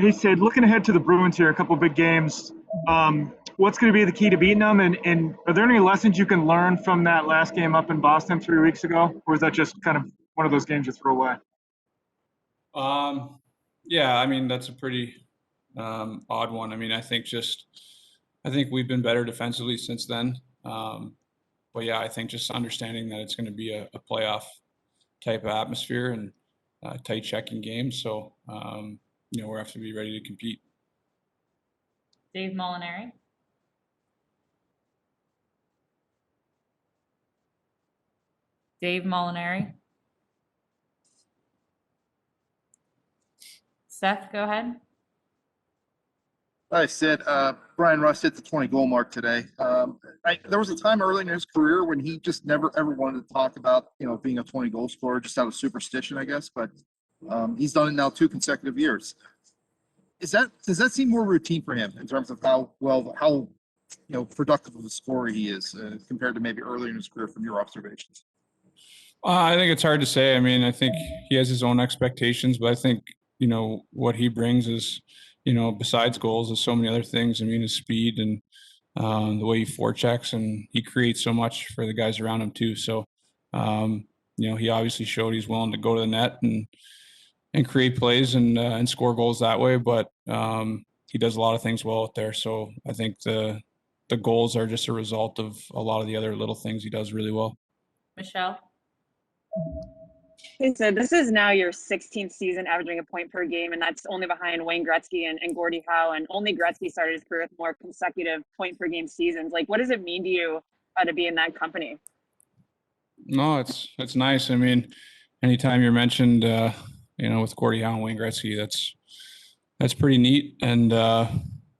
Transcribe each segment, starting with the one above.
Hey, Sid, looking ahead to the Bruins here, a couple big games. What's going to be the key to beating them? And are there any lessons you can learn from that last game up in Boston 3 weeks ago? Or is that just kind of one of those games you throw away? Um, yeah, I mean, that's a pretty odd one. I mean, I think we've been better defensively since then. But yeah, I think just understanding that it's going to be a playoff type of atmosphere and tight checking game. So, we have to be ready to compete. Dave Molinari. Dave Molinari. Seth, go ahead. Hi, Sid. Brian Russ hit the 20-goal mark today. There was a time early in his career when he just never ever wanted to talk about, being a 20-goal scorer, just out of superstition, I guess. But he's done it now 2 consecutive years. Does that seem more routine for him in terms of how productive of a scorer he is compared to maybe earlier in his career from your observations? I think it's hard to say. I mean, I think he has his own expectations, but I think, what he brings is, besides goals, is so many other things. I mean, his speed and the way he forechecks, and he creates so much for the guys around him too. So, he obviously showed he's willing to go to the net and create plays and score goals that way. But he does a lot of things well out there. So I think the goals are just a result of a lot of the other little things he does really well. Michelle. Okay, so this is now your 16th season averaging a point per game, and that's only behind Wayne Gretzky and Gordie Howe. And only Gretzky started his career with more consecutive point per game seasons. Like, what does it mean to you to be in that company? No, it's nice. I mean, anytime you're mentioned, with Gordie Howe and Wayne Gretzky, that's pretty neat. And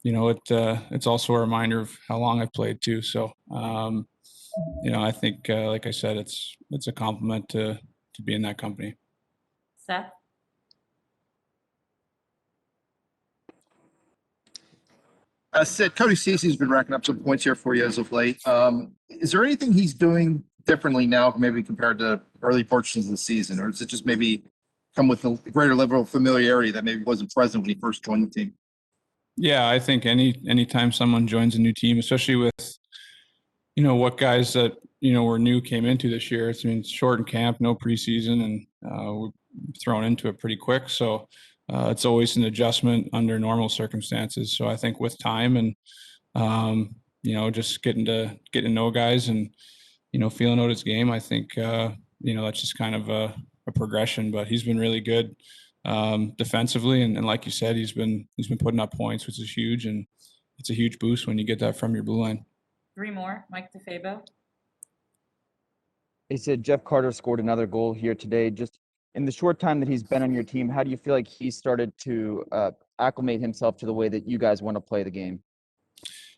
it's also a reminder of how long I've played too. So, I think, like I said, it's a compliment to be in that company. Seth. Sid, Cody Cece's been racking up some points here for you as of late. Is there anything he's doing differently now, maybe compared to early portions of the season, or is it just maybe come with a greater level of familiarity that maybe wasn't present when he first joined the team? Yeah, I think anytime someone joins a new team, especially with what guys that were new came into this year. It's short in camp, no preseason, and we're thrown into it pretty quick. So it's always an adjustment under normal circumstances. So I think with time and just getting to know guys and feeling out his game, I think that's just kind of a progression. But he's been really good defensively, and like you said, he's been putting up points, which is huge, and it's a huge boost when you get that from your blue line. 3 more. Mike DeFabo. They said Jeff Carter scored another goal here today. Just in the short time that he's been on your team, how do you feel like he started to acclimate himself to the way that you guys want to play the game?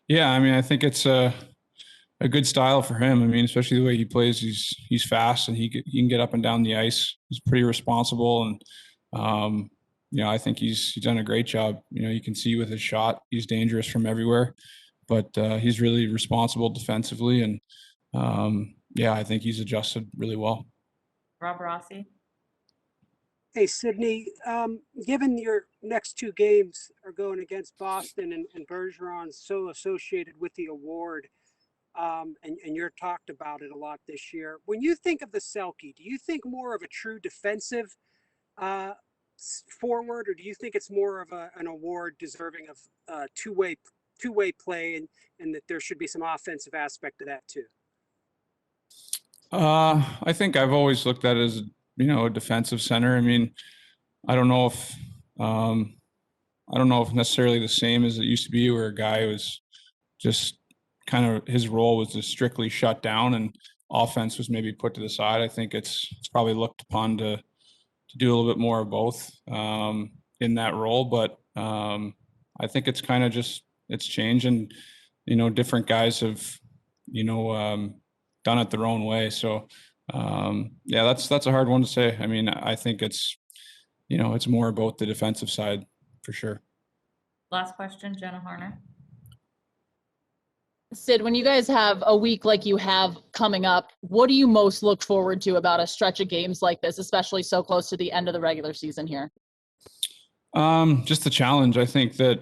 Yeah, I mean, I think it's a good style for him. I mean, especially the way he plays. He's fast and he can get up and down the ice. He's pretty responsible, and I think he's done a great job. You can see with his shot, he's dangerous from everywhere, but he's really responsible defensively, and I think he's adjusted really well. Rob Rossi. Hey, Sidney, given your next 2 games are going against Boston and Bergeron's so associated with the award, and you're talked about it a lot this year, when you think of the Selke, do you think more of a true defensive forward, or do you think it's more of an award deserving of two-way play, and that there should be some offensive aspect to that too? I think I've always looked at it as a defensive center. I mean, I don't know if necessarily the same as it used to be, where a guy was just kind of his role was just strictly shut down and offense was maybe put to the side. I think it's probably looked upon to do a little bit more of both in that role, but I think it's kind of just it's changed, and different guys have done it their own way. So that's a hard one to say. I mean, I think it's it's more about the defensive side for sure. Last question, Jenna Harner. Sid, when you guys have a week like you have coming up, what do you most look forward to about a stretch of games like this, especially so close to the end of the regular season here? Just the challenge. I think that,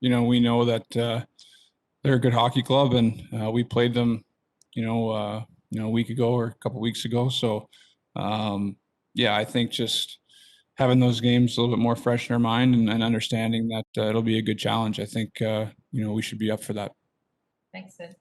we know that they're a good hockey club, and we played them, a week ago or a couple weeks ago. So, yeah, I think just having those games a little bit more fresh in our mind and understanding that it'll be a good challenge. I think, we should be up for that. Thanks, Sid.